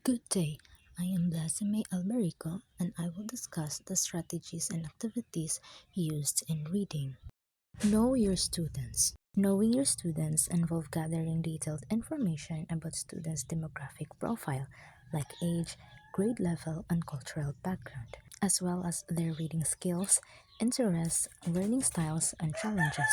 Good day. I am Blasime Alberico and I will discuss the strategies and activities used in reading. Know your students. Knowing your students involve gathering detailed information about students' demographic profile, like age, grade level, and cultural background, as well as their reading skills, interests, learning styles, and challenges.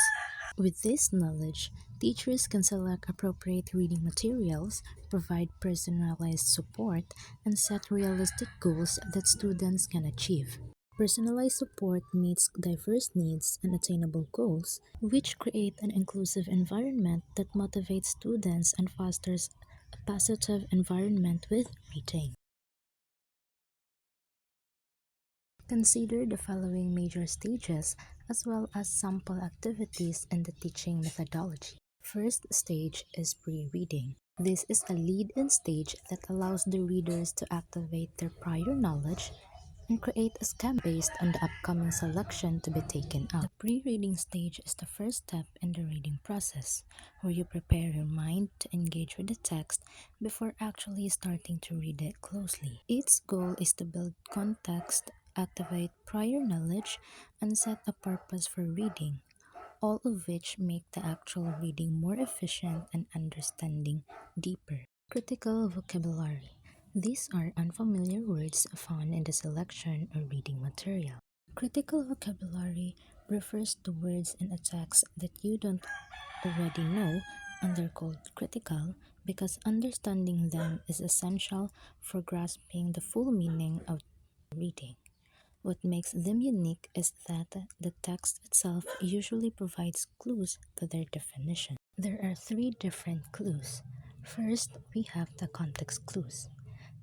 With this knowledge, teachers can select appropriate reading materials, provide personalized support, and set realistic goals that students can achieve. Personalized support meets diverse needs and attainable goals, which create an inclusive environment that motivates students and fosters a positive environment with reading. Consider the following major stages as well as sample activities in the teaching methodology. First stage is pre-reading. This is a lead-in stage that allows the readers to activate their prior knowledge and create a schema based on the upcoming selection to be taken up. The pre-reading stage is the first step in the reading process, where you prepare your mind to engage with the text before actually starting to read it closely. Its goal is to build context, activate prior knowledge, and set a purpose for reading, all of which make the actual reading more efficient and understanding deeper. Critical vocabulary. These are unfamiliar words found in the selection or reading material. Critical vocabulary refers to words in a text that you don't already know, and they're called critical because understanding them is essential for grasping the full meaning of reading. What makes them unique is that the text itself usually provides clues to their definition. There are three different clues. First, we have the context clues.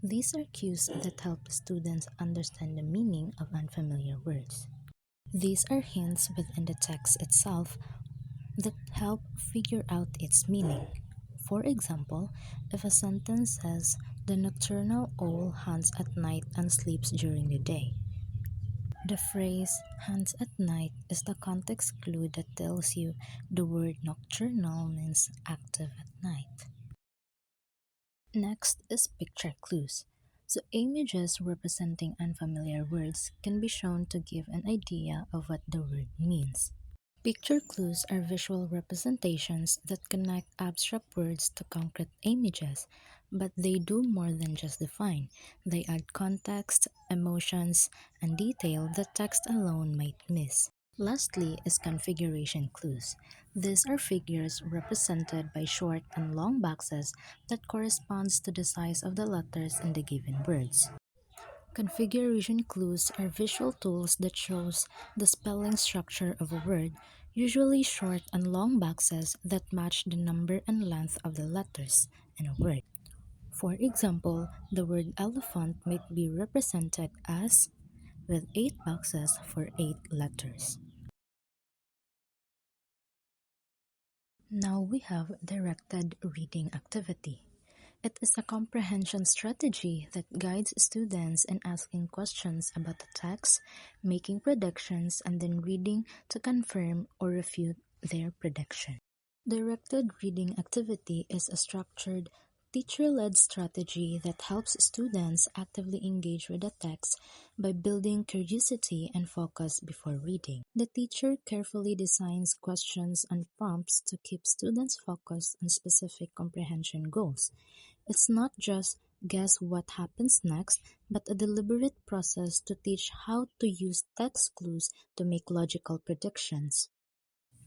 These are cues that help students understand the meaning of unfamiliar words. These are hints within the text itself that help figure out its meaning. For example, if a sentence says, "The nocturnal owl hunts at night and sleeps during the day," the phrase "hunts at night" is the context clue that tells you the word nocturnal means active at night. Next is picture clues. So images representing unfamiliar words can be shown to give an idea of what the word means. Picture clues are visual representations that connect abstract words to concrete images, but they do more than just define. They add context, emotions, and detail that text alone might miss. Lastly is configuration clues. These are figures represented by short and long boxes that corresponds to the size of the letters in the given words. Configuration clues are visual tools that shows the spelling structure of a word, usually short and long boxes that match the number and length of the letters in a word. For example, the word elephant might be represented as with 8 boxes for 8 letters. Now we have directed reading activity. It is a comprehension strategy that guides students in asking questions about the text, making predictions, and then reading to confirm or refute their prediction. Directed reading activity is a structured, teacher-led strategy that helps students actively engage with the text by building curiosity and focus before reading. The teacher carefully designs questions and prompts to keep students focused on specific comprehension goals. It's not just guess what happens next, but a deliberate process to teach how to use text clues to make logical predictions.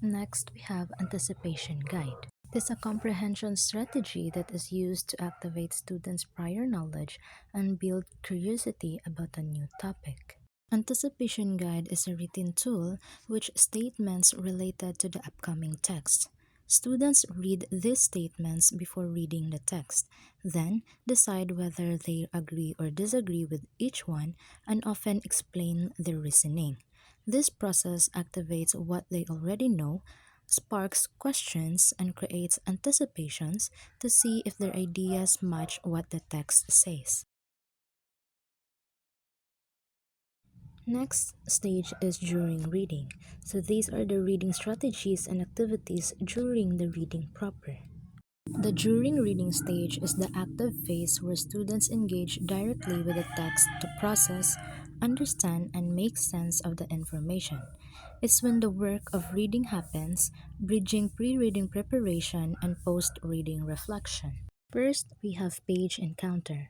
Next, we have anticipation guide. It is a comprehension strategy that is used to activate students' prior knowledge and build curiosity about a new topic. Anticipation guide is a written tool which statements related to the upcoming text. Students read these statements before reading the text, then decide whether they agree or disagree with each one and often explain their reasoning. This process activates what they already know, sparks questions, and creates anticipations to see if their ideas match what the text says. Next stage is during reading. So these are the reading strategies and activities during the reading proper. The during reading stage is the active phase where students engage directly with the text to process, understand, and make sense of the information. It's when the work of reading happens, bridging pre reading preparation and post reading reflection. First, we have page encounter.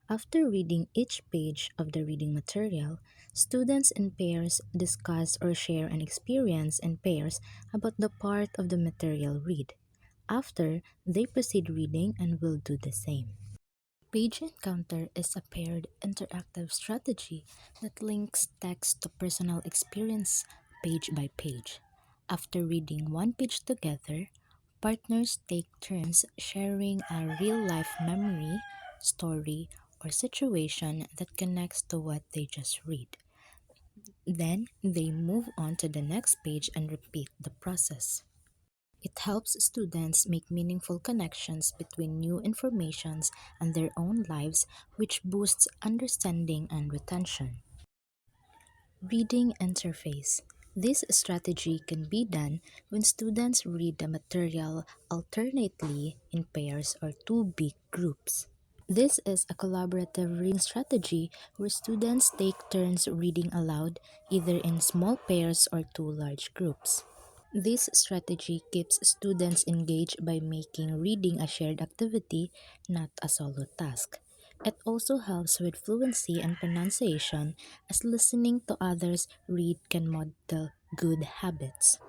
After reading each page of the reading material, students in pairs discuss or share an experience in pairs about the part of the material read. After, they proceed reading and will do the same. Page Encounter is a paired interactive strategy that links text to personal experience page by page. After reading one page together, partners take turns sharing a real life memory, story, or situation that connects to what they just read. Then they move on to the next page and repeat the process. It helps students make meaningful connections between new informations and their own lives, which boosts understanding and retention. Reading interface. This strategy can be done when students read the material alternately in pairs or two big groups. This is a collaborative reading strategy where students take turns reading aloud, either in small pairs or two large groups. This strategy keeps students engaged by making reading a shared activity, not a solo task. It also helps with fluency and pronunciation, as listening to others read can model good habits.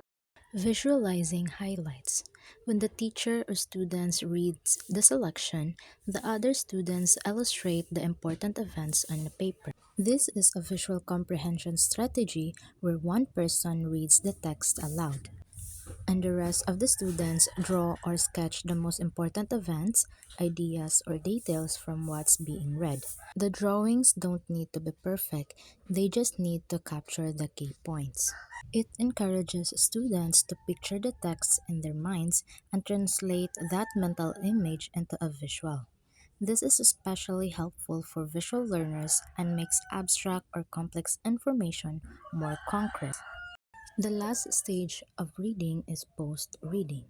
Visualizing highlights. When the teacher or students reads the selection, the other students illustrate the important events on the paper. This is a visual comprehension strategy where one person reads the text aloud, and the rest of the students draw or sketch the most important events, ideas, or details from what's being read. The drawings don't need to be perfect, they just need to capture the key points. It encourages students to picture the text in their minds and translate that mental image into a visual. This is especially helpful for visual learners and makes abstract or complex information more concrete. The last stage of reading is post-reading.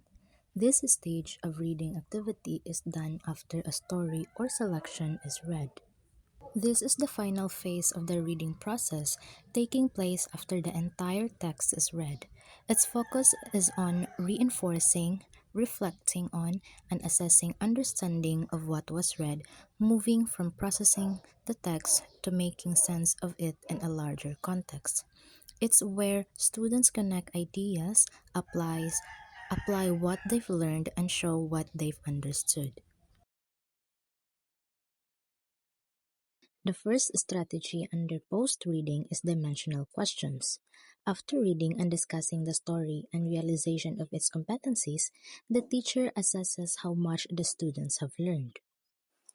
This stage of reading activity is done after a story or selection is read. This is the final phase of the reading process, taking place after the entire text is read. Its focus is on reinforcing, reflecting on, and assessing understanding of what was read, moving from processing the text to making sense of it in a larger context. It's where students connect ideas, apply what they've learned, and show what they've understood. The first strategy under post reading is dimensional questions. After reading and discussing the story and realization of its competencies, the teacher assesses how much the students have learned.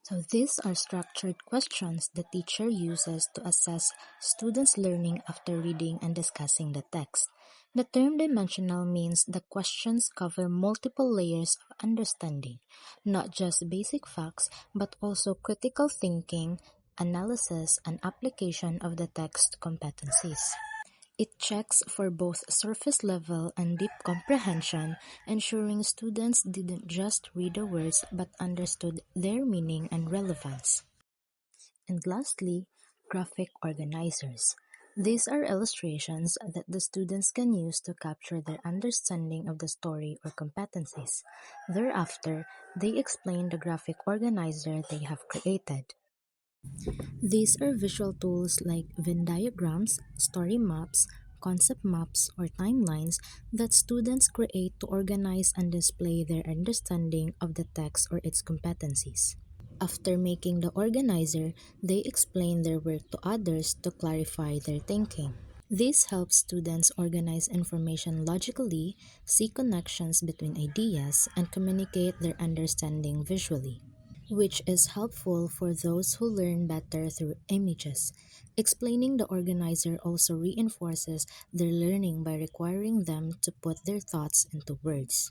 So these are structured questions the teacher uses to assess students' learning after reading and discussing the text. The term dimensional means the questions cover multiple layers of understanding, not just basic facts, but also critical thinking, analysis, and application of the text competencies. It checks for both surface level and deep comprehension, ensuring students didn't just read the words but understood their meaning and relevance. And lastly, graphic organizers. These are illustrations that the students can use to capture their understanding of the story or competencies. Thereafter, they explain the graphic organizer they have created. These are visual tools like Venn diagrams, story maps, concept maps, or timelines that students create to organize and display their understanding of the text or its competencies. After making the organizer, they explain their work to others to clarify their thinking. This helps students organize information logically, see connections between ideas, and communicate their understanding visually, which is helpful for those who learn better through images. Explaining the organizer also reinforces their learning by requiring them to put their thoughts into words.